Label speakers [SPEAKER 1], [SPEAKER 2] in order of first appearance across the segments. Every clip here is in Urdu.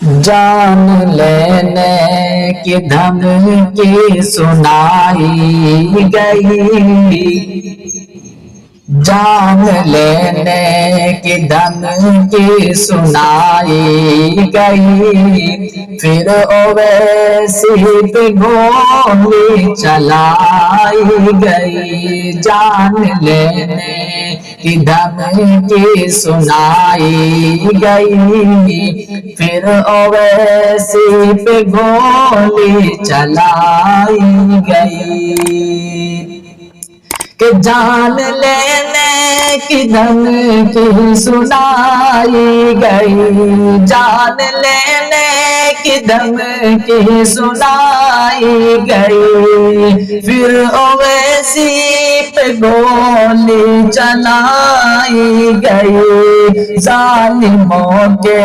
[SPEAKER 1] جان لینے کی دھمکی سنائی گئی، جان لینے کی دھمکی سنائی گئی، پھر اویسی پہ گولی چلائی گئی، جان لینے کی دھمکی سنائی گئی، پھر اویسی پہ گولی چلائی گئی، کہ جان لینے کی دھمکی سنائی گئی، جان لینے کی دھمکی سنائی گئی، پھر اویسی پہ گولی چلائی گئی، ظالموں کے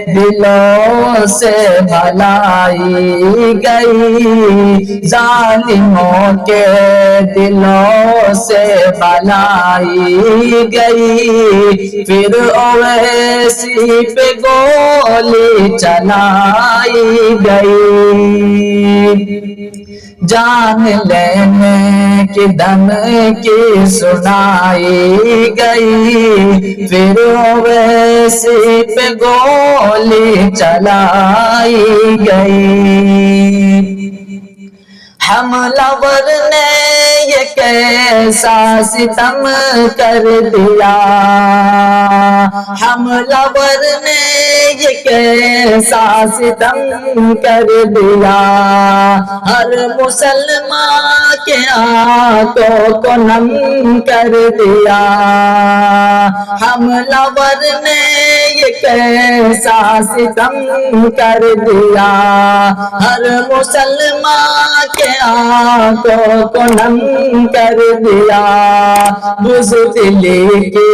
[SPEAKER 1] دلوں سے بھلائی گئی، ظالموں کے دلوں سے بھلائی گئی، پھر اویسی پہ گولی چلائی گئی، جان لینے کی دھمکی سنائی گئی، پھر اویسی پہ گولی چلائی گئی، حملہ ور نے یہ کیسا ستم کر دیا، حملہ ور نے یہ کیسا ستم کر دیا، ہر مسلمان کے آنکھوں کو نم کر دیا، حملہ ور نے یہ کیسا ستم کر دیا، ہر مسلمان کے آنکھوں کو نم کر دیا، بزدلی کی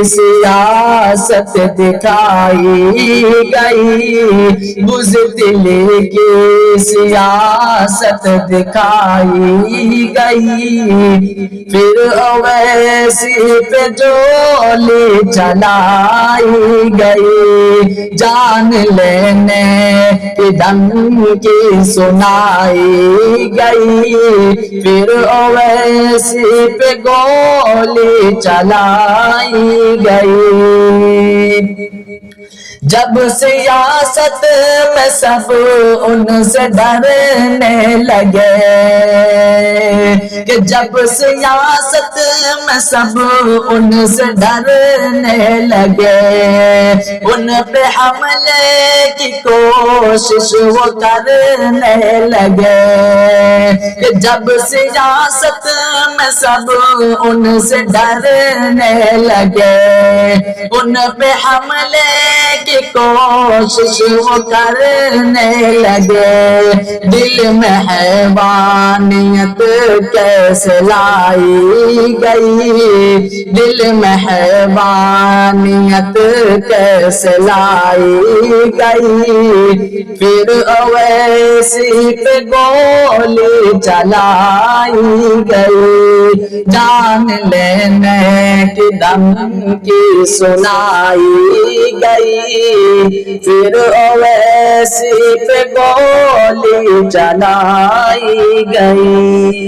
[SPEAKER 1] سیاست دکھائی گئی، بزدلی کی سیاست دکھائی گئی، پھر اویسی پہ گولی چلائی گئی، جان لینے کی دھمکی سنائی گئی، پھر اویسی پہ گولی چلائی گئی، جب سیاست میں سب ان سے ڈرنے لگے، کہ جب سیاست میں سب ان سے ڈرنے لگے، ان پہ حملے کی کوشش وہ کرنے لگے، کہ جب سیاست میں سب ان سے ڈرنے لگے، ان پہ حملے کی کوشش وہ کرنے لگے، دل میں حیوانیت کیسے لائی گئی، دل میں حیوانیت کیسے لائی گئی، پھر اویسی پہ گولی چلائی گئی، جان لینے کی دھمکی سنائی گئی، پھر اویسی پہ گولی چلائی گئی۔